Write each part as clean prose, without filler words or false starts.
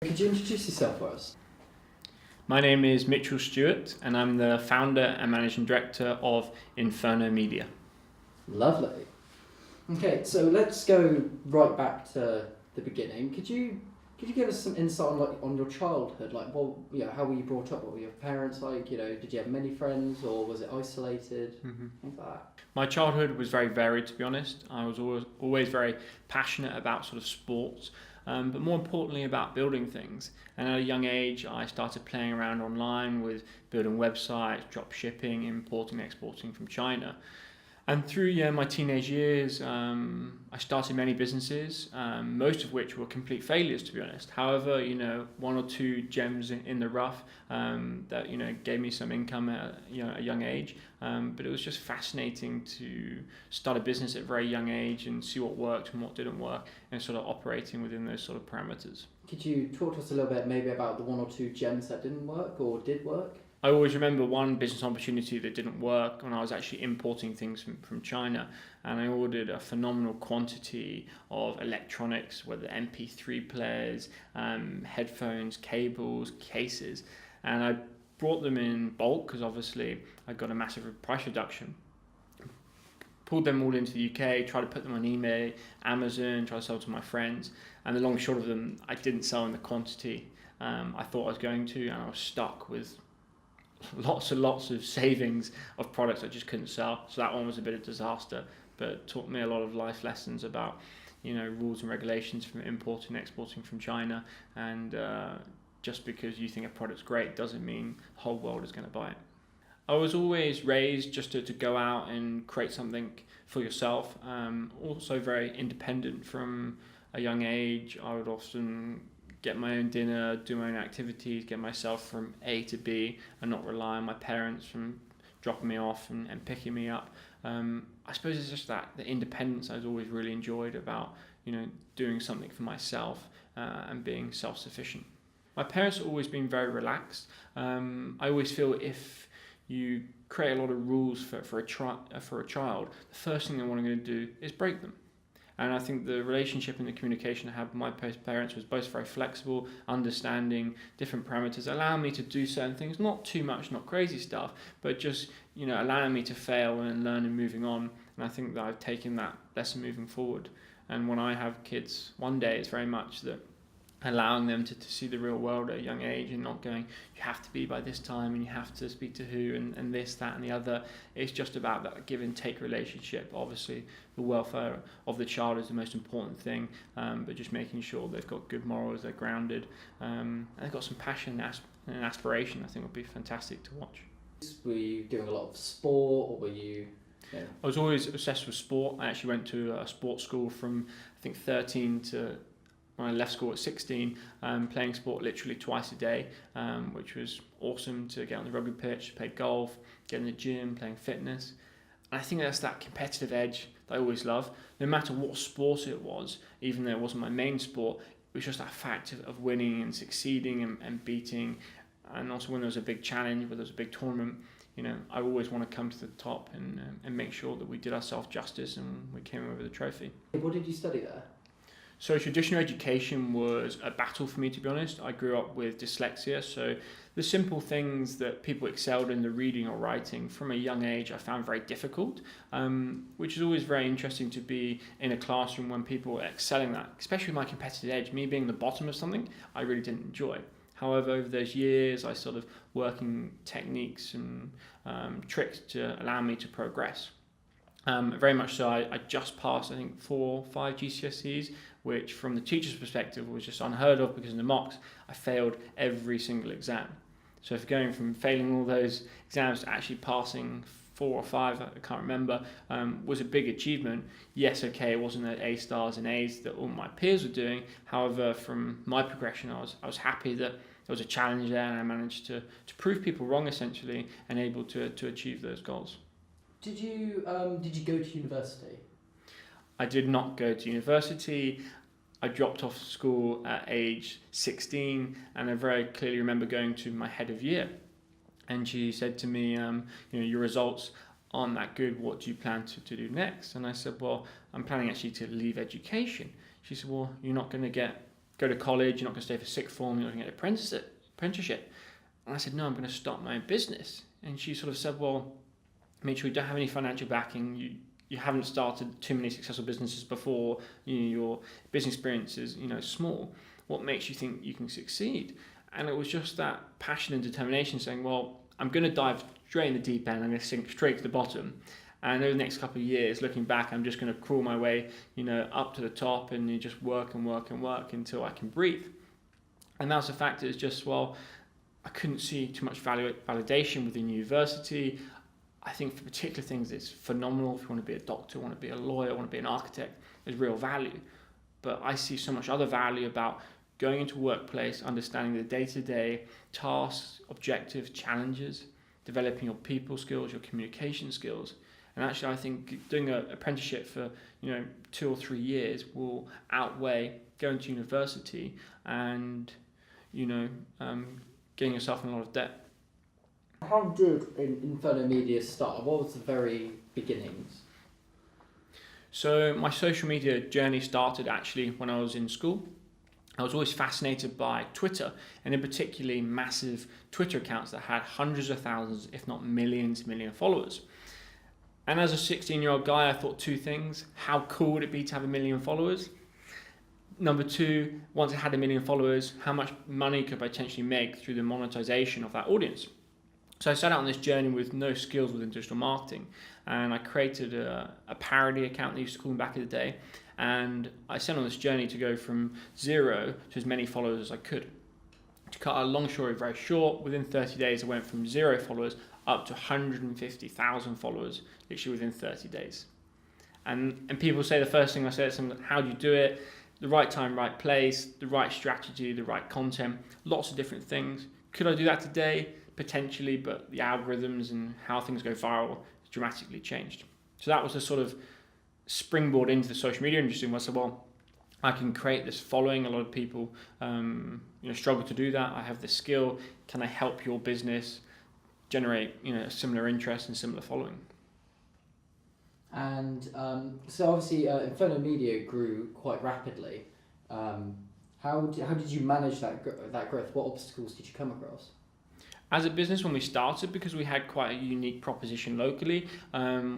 Could you introduce yourself for us? My name is Mitchell Stuart, and I'm the founder and managing director of Inferno Media. Lovely. Okay, so let's go right back to the beginning. Could you give us some insight on your childhood? How were you brought up? What were your parents like? Did you have many friends or was it isolated? Things like that. My childhood was very varied, to be honest. I was always very passionate about sort of sports, but more importantly about building things. And at a young age, I started playing around online with building websites, drop shipping, importing, exporting from China. And through my teenage years, I started many businesses, most of which were complete failures, to be honest. However, one or two gems in the rough that gave me some income at a young age. But it was just fascinating to start a business at a very young age and see what worked and what didn't work, and sort of operating within those sort of parameters. Could you talk to us a little bit maybe about the one or two gems that didn't work or did work? I always remember one business opportunity that didn't work when I was actually importing things from China, and I ordered a phenomenal quantity of electronics, whether MP3 players, headphones, cables, cases, and I brought them in bulk because obviously I got a massive price reduction. Pulled them all into the UK, tried to put them on eBay, Amazon, tried to sell to my friends, and the long and short of them, I didn't sell in the quantity I thought I was going to, and I was stuck with lots and lots of savings of products I just couldn't sell. So that one was a bit of a disaster, but taught me a lot of life lessons about rules and regulations from importing and exporting from China, and just because you think a product's great doesn't mean the whole world is going to buy it. I was always raised just to go out and create something for yourself. Also very independent from a young age. I would often get my own dinner, do my own activities, get myself from A to B, and not rely on my parents from dropping me off and picking me up. I suppose it's just that the independence I've always really enjoyed about doing something for myself and being self-sufficient. My parents have always been very relaxed. I always feel if you create a lot of rules for a child, the first thing they want to do is break them. And I think the relationship and the communication I had with my parents was both very flexible, understanding different parameters, allowing me to do certain things, not too much, not crazy stuff, but just allowing me to fail and learn and moving on. And I think that I've taken that lesson moving forward. And when I have kids one day, it's very much that allowing them to see the real world at a young age and not going, you have to be by this time and you have to speak to who and this, that and the other. It's just about that give and take relationship. Obviously the welfare of the child is the most important thing, but just making sure they've got good morals, they're grounded, and they've got some passion and aspiration. I think would be fantastic to watch. Were you doing a lot of sport or were you... Yeah. I was always obsessed with sport. I actually went to a sports school from I think 13 to when I left school at 16, playing sport literally twice a day, which was awesome to get on the rugby pitch, play golf, get in the gym, playing fitness. And I think that's that competitive edge that I always love. No matter what sport it was, even though it wasn't my main sport, it was just that fact of winning and succeeding and beating. And also when there was a big challenge, where there was a big tournament, I always want to come to the top and make sure that we did ourselves justice and we came away with a trophy. What did you study there? So traditional education was a battle for me, to be honest. I grew up with dyslexia, so the simple things that people excelled in, the reading or writing from a young age, I found very difficult, which is always very interesting to be in a classroom when people are excelling that, especially my competitive edge. Me being the bottom of something, I really didn't enjoy. However, over those years, I sort of working techniques and tricks to allow me to progress. Very much so. I just passed, I think, 4 or 5 GCSEs, which from the teacher's perspective was just unheard of because in the mocks I failed every single exam. So if going from failing all those exams to actually passing 4 or 5, I can't remember, was a big achievement. Yes, okay, it wasn't at A stars and A's that all my peers were doing. However, from my progression, I was happy that there was a challenge there and I managed to prove people wrong essentially and able to achieve those goals. Did you go to university? I did not go to university. I dropped off school at age 16, and I very clearly remember going to my head of year, and she said to me, your results aren't that good. What do you plan to do next? And I said, well, I'm planning actually to leave education. She said, well, you're not going to get go to college, you're not going to stay for sixth form, you're not going to get an apprenticeship. And I said, no, I'm going to start my own business. And she sort of said, well, make sure you don't have any financial backing. You haven't started too many successful businesses before. Your business experience is small. What makes you think you can succeed? And it was just that passion and determination saying, well, I'm going to dive straight in the deep end. I'm going to sink straight to the bottom. And over the next couple of years, looking back, I'm just going to crawl my way, up to the top and you just work and work and work until I can breathe. And that's a fact. It's just, well, I couldn't see too much validation within university. I think for particular things, it's phenomenal. If you want to be a doctor, want to be a lawyer, want to be an architect, there's real value. But I see so much other value about going into a workplace, understanding the day-to-day tasks, objectives, challenges, developing your people skills, your communication skills. And actually, I think doing an apprenticeship for 2 or 3 years will outweigh going to university and getting yourself in a lot of debt. How did Inferno Media start? What was the very beginnings? So my social media journey started actually when I was in school. I was always fascinated by Twitter, and in particularly massive Twitter accounts that had hundreds of thousands, if not million followers. And as a 16-year-old guy, I thought 2 things. How cool would it be to have 1 million followers? Number 2, once I had 1 million followers, how much money could I potentially make through the monetization of that audience? So I set out on this journey with no skills within digital marketing, and I created a parody account they used to call me back in the day, and I set on this journey to go from 0 to as many followers as I could. To cut a long story very short, within 30 days I went from 0 followers up to 150,000 followers, literally within 30 days. And people say the first thing I say to them, how do you do it? The right time, right place, the right strategy, the right content, lots of different things. Could I do that today? Potentially, but the algorithms and how things go viral has dramatically changed. So that was the sort of springboard into the social media industry. I said, well, I can create this following. A lot of people struggle to do that. I have the skill. Can I help your business generate a similar interest and similar following? And so obviously Inferno Media grew quite rapidly. How did you manage that growth? What obstacles did you come across? As a business, when we started, because we had quite a unique proposition locally,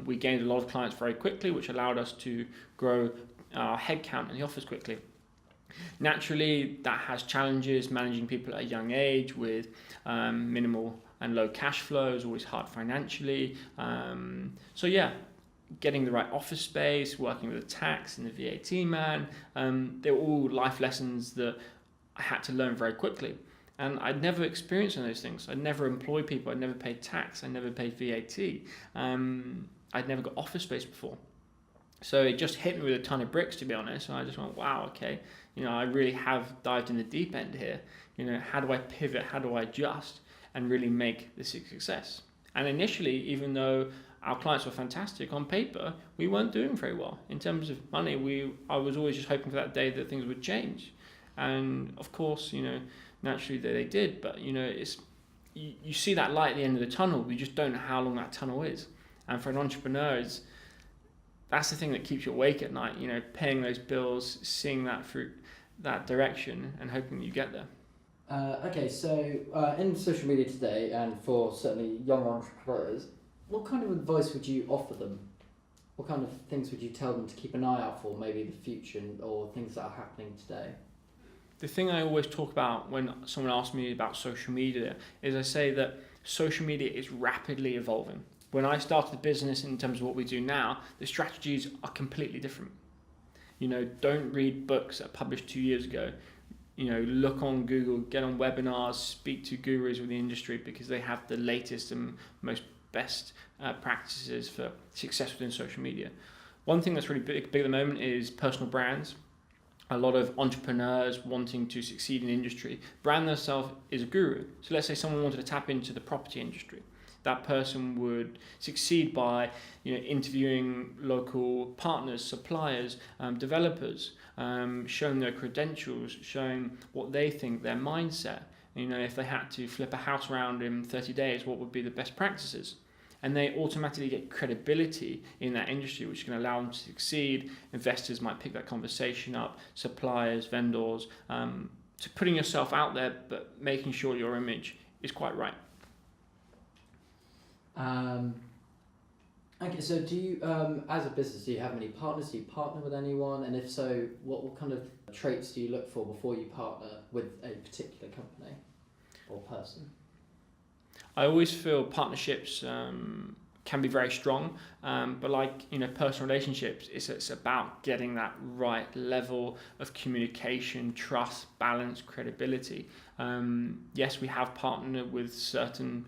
we gained a lot of clients very quickly, which allowed us to grow our headcount in the office quickly. Naturally, that has challenges. Managing people at a young age with minimal and low cash flow is always hard financially. Getting the right office space, working with the tax and the VAT man, they were all life lessons that I had to learn very quickly. And I'd never experienced any of those things. I'd never employed people. I'd never paid tax. I never paid VAT. I'd never got office space before. So it just hit me with a ton of bricks, to be honest. And I just went, wow, okay, I really have dived in the deep end here. How do I pivot? How do I adjust and really make this a success? And initially, even though our clients were fantastic, on paper, we weren't doing very well. In terms of money, I was always just hoping for that day that things would change. And of course, naturally they did, but you see that light at the end of the tunnel. You just don't know how long that tunnel is. And for an entrepreneur, that's the thing that keeps you awake at night. Paying those bills, seeing that through that direction, and hoping you get there. So in social media today, and for certainly young entrepreneurs, what kind of advice would you offer them? What kind of things would you tell them to keep an eye out for, maybe in the future, or things that are happening today? The thing I always talk about when someone asks me about social media is I say that social media is rapidly evolving. When I started the business, in terms of what we do now, the strategies are completely different. Don't read books that are published 2 years ago. Look on Google, get on webinars, speak to gurus within the industry, because they have the latest and most best practices for success within social media. One thing that's really big at the moment is personal brands. A lot of entrepreneurs wanting to succeed in industry brand themselves as a guru. So let's say someone wanted to tap into the property industry. That person would succeed by interviewing local partners, suppliers, developers, showing their credentials, showing what they think, their mindset. If they had to flip a house around in 30 days, what would be the best practices? and they automatically get credibility in that industry, which is going to allow them to succeed. Investors might pick that conversation up, suppliers, vendors. So putting yourself out there, but making sure your image is quite right. Okay, so do you, as a business, do you have many partners? Do you partner with anyone? And if so, what kind of traits do you look for before you partner with a particular company or person? I always feel partnerships can be very strong, but like personal relationships, it's about getting that right level of communication, trust, balance, credibility. Yes, we have partnered with certain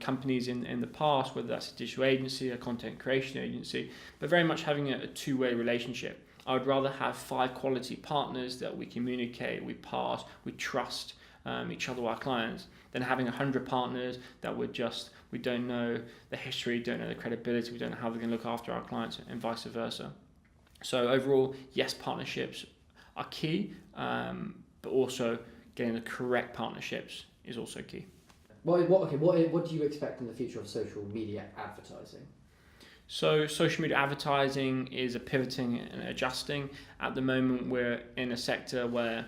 companies in the past, whether that's a digital agency, a content creation agency, but very much having a two-way relationship. I would rather have 5 quality partners that we communicate, we pass, we trust each other, our clients, than having 100 partners that we don't know the history, don't know the credibility, we don't know how they're going to look after our clients, and vice versa. So overall, yes, partnerships are key, but also getting the correct partnerships is also key. What do you expect in the future of social media advertising? So social media advertising is pivoting and adjusting. At the moment, we're in a sector where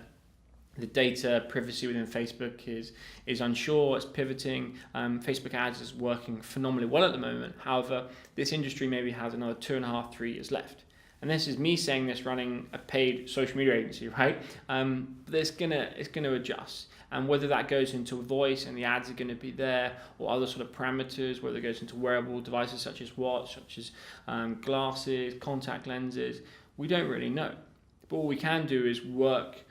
the data privacy within Facebook is unsure, it's pivoting. Facebook ads is working phenomenally well at the moment. However, this industry maybe has another 2.5, 3 years left. And this is me saying this running a paid social media agency, right? But it's gonna adjust. And whether that goes into voice and the ads are going to be there, or other sort of parameters, whether it goes into wearable devices such as watch, such as glasses, contact lenses, we don't really know. But what we can do is work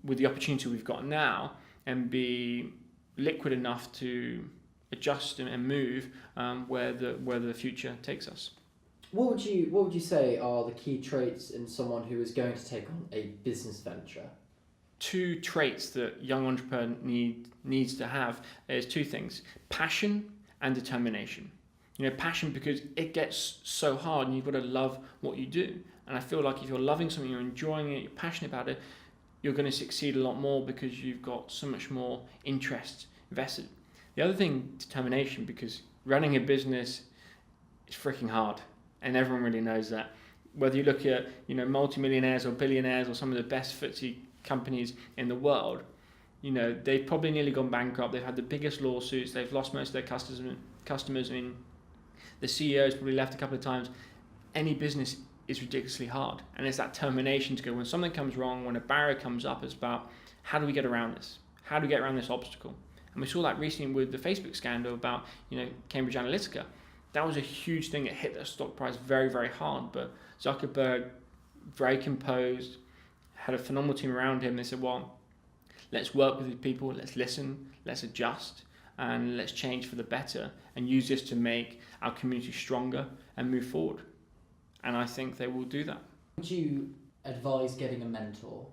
with the opportunity we've got now and be liquid enough to adjust and move where the future takes us. What would you say are the key traits in someone who is going to take on a business venture? 2 traits that young entrepreneur needs to have is 2 things: passion and determination. Passion because it gets so hard and you've got to love what you do. And I feel like if you're loving something, you're enjoying it, you're passionate about it, you're going to succeed a lot more because you've got so much more interest invested. The other thing, determination, because running a business is freaking hard, and everyone really knows that. Whether you look at multimillionaires or billionaires or some of the best FTSE companies in the world, they've probably nearly gone bankrupt. They've had the biggest lawsuits. They've lost most of their customers. I mean, the CEO's probably left a couple of times. Any business is ridiculously hard, and it's that determination to go when something comes wrong, when a barrier comes up. It's about how do we get around this? How do we get around this obstacle? And we saw that recently with the Facebook scandal about Cambridge Analytica. That was a huge thing. It hit the stock price very, very hard. But Zuckerberg, very composed, had a phenomenal team around him. They said, well, let's work with the people, let's listen, let's adjust, and let's change for the better and use this to make our community stronger and move forward. And I think they will do that. Would you advise getting a mentor?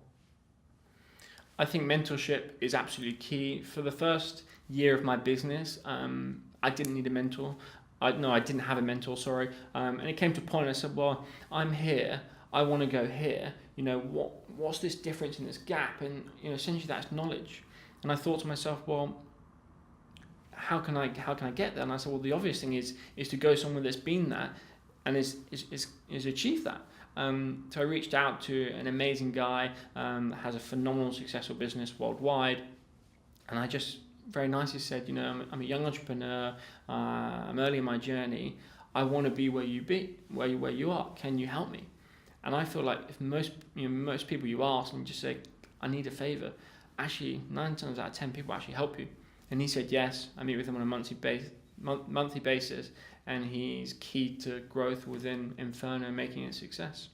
I think mentorship is absolutely key. For the first year of my business, I didn't need a mentor. I didn't have a mentor, sorry. And it came to a point I said, well, I'm here, I want to go here. What's this difference in this gap? And essentially that's knowledge. And I thought to myself, well, how can I get there? And I said, well, the obvious thing is to go somewhere that's been that and is achieved that. So I reached out to an amazing guy, has a phenomenal, successful business worldwide, and I just very nicely said, I'm a young entrepreneur, I'm early in my journey, I want to be where you are. Can you help me? And I feel like if most people you ask and you just say, I need a favor, actually 9 times out of 10 people actually help you. And he said yes. I meet with him on a monthly basis, and he's key to growth within Inferno, making it a success.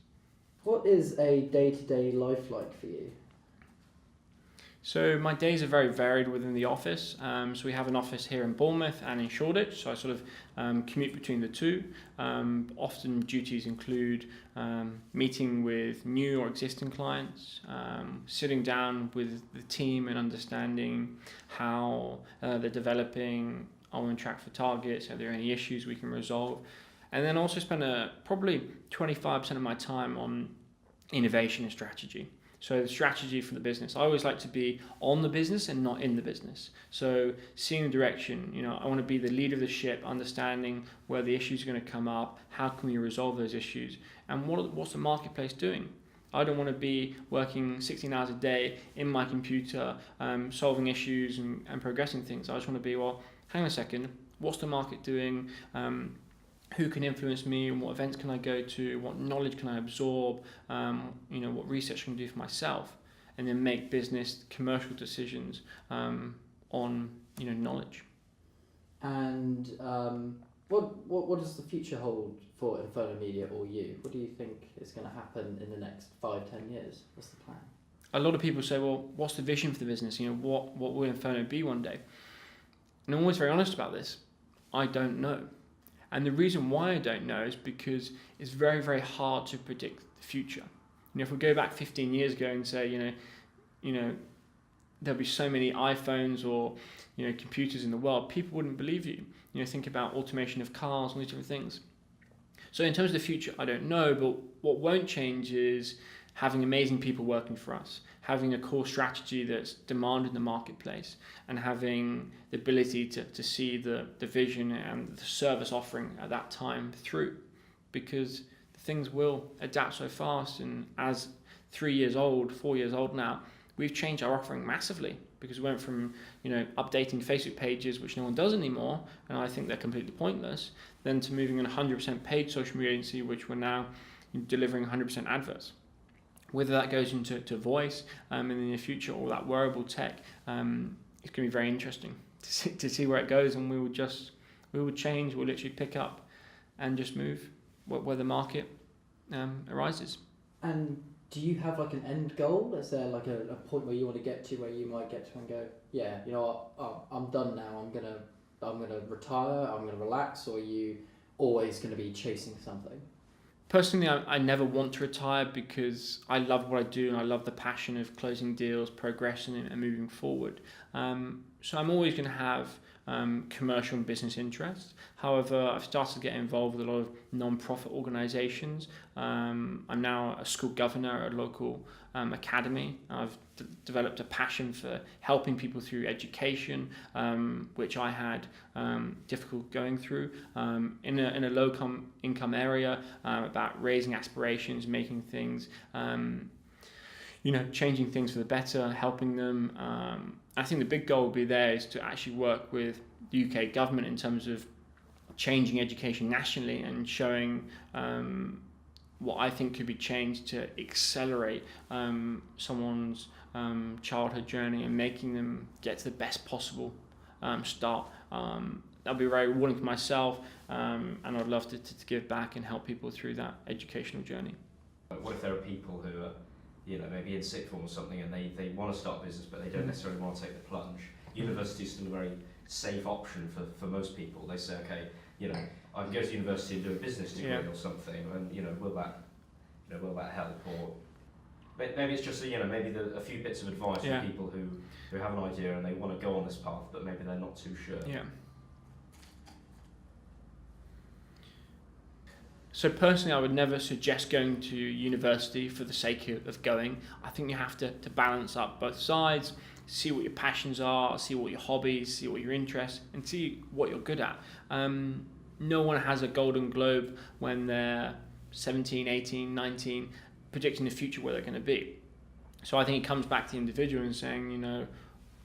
What is a day-to-day life like for you? So my days are very varied within the office. So we have an office here in Bournemouth and in Shoreditch, so I sort of commute between the two. Often duties include meeting with new or existing clients, sitting down with the team and understanding how they're developing, are we on track for targets, are there any issues we can resolve, and then also spend probably 25% of my time on innovation and strategy. So the strategy for the business, I always like to be on the business and not in the business. So seeing the direction, I want to be the leader of the ship, understanding where the issues are going to come up, how can we resolve those issues, and what's the marketplace doing. I don't want to be working 16 hours a day in my computer, solving issues and progressing things. I just want to be, well, hang on a second, what's the market doing? Who can influence me, and what events can I go to, what knowledge can I absorb, what research can I do for myself, and then make business commercial decisions on knowledge. And what does the future hold for Inferno Media or you? What do you think is going to happen in the next 5-10 years? What's the plan? A lot of people say, well, what's the vision for the business? What will Inferno be one day? And I'm always very honest about this. I don't know. And the reason why I don't know is because it's very, very hard to predict the future. If we go back 15 years ago and say, there'll be so many iPhones or computers in the world, people wouldn't believe you. Think about automation of cars and these different things. So in terms of the future, I don't know, but what won't change is having amazing people working for us, having a core strategy that's demanded in the marketplace, and having the ability to see the vision and the service offering at that time through, because things will adapt so fast. And as 4 years old now, we've changed our offering massively, because we went from updating Facebook pages, which no one does anymore, and I think they're completely pointless, then to moving on 100% paid social media agency, which we're now delivering 100% adverts. Whether that goes into voice in the near future, or that wearable tech, it's going to be very interesting to see where it goes, and we will change. We'll literally pick up and just move where the market arises. And do you have like an end goal? Is there like a point where you want to get to, where you might get to and go, yeah, I'm done now. I'm gonna retire. I'm gonna relax. Or are you always going to be chasing something? Personally, I never want to retire, because I love what I do and I love the passion of closing deals, progressing and moving forward. So I'm always going to have commercial and business interests. However, I've started to get involved with a lot of non-profit organisations. I'm now a school governor at a local academy. I've developed a passion for helping people through education, which I had difficult going through in a low income area, about raising aspirations, making things, changing things for the better, helping them. I think the big goal will be there is to actually work with the UK government in terms of changing education nationally and showing what I think could be changed to accelerate someone's childhood journey and making them get to the best possible start. That'll be very rewarding for myself, and I'd love to give back and help people through that educational journey. What if there are people who are maybe in sixth form or something, and they want to start a business, but they don't necessarily want to take the plunge? University is still a very safe option for most people. They say, okay, I can go to university and do a business degree or something, and will that help? Or maybe it's just maybe a few bits of advice for people who have an idea and they want to go on this path, but maybe they're not too sure. Yeah. So personally, I would never suggest going to university for the sake of going. I think you have to balance up both sides, see what your passions are, see what your hobbies, see what your interests, and see what you're good at. No one has a golden globe when they're 17, 18, 19, predicting the future where they're going to be. So I think it comes back to the individual and saying,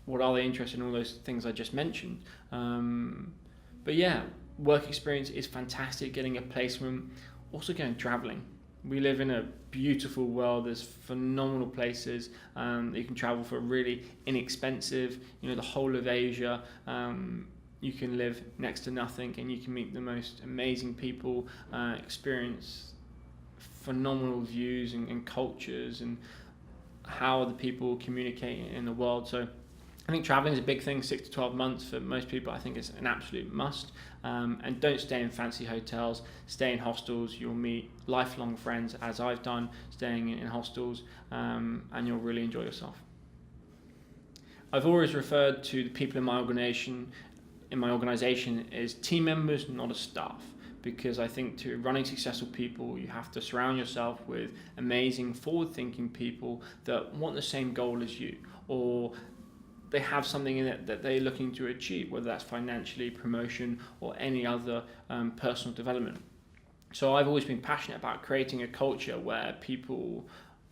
what are they interested in, all those things I just mentioned. But yeah, work experience is fantastic, getting a placement, also going traveling. We live in a beautiful world. There's phenomenal places that you can travel for really inexpensive. The whole of Asia, you can live next to nothing and you can meet the most amazing people, experience phenomenal views and cultures and how the people communicate in the world. So I think traveling is a big thing. 6 to 12 months for most people, I think, is an absolute must. And don't stay in fancy hotels. Stay in hostels. You'll meet lifelong friends, as I've done, staying in hostels, and you'll really enjoy yourself. I've always referred to the people in my organisation as team members, not as staff, because I think to running successful people, you have to surround yourself with amazing, forward-thinking people that want the same goal as you, or they have something in it that they're looking to achieve, whether that's financially, promotion, or any other personal development. So I've always been passionate about creating a culture where people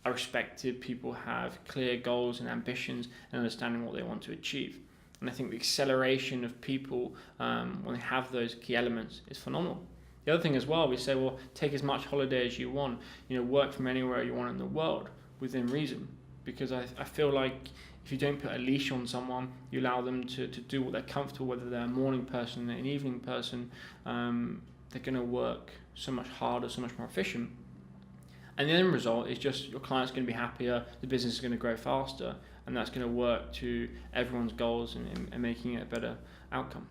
are respected, people have clear goals and ambitions, and understanding what they want to achieve. And I think the acceleration of people when they have those key elements is phenomenal. The other thing as well, we say, well, take as much holiday as you want, work from anywhere you want in the world within reason. Because I feel like if you don't put a leash on someone, you allow them to do what they're comfortable, whether they're a morning person, an evening person, they're going to work so much harder, so much more efficient. And the end result is just your client's going to be happier, the business is going to grow faster, and that's going to work to everyone's goals and making it a better outcome.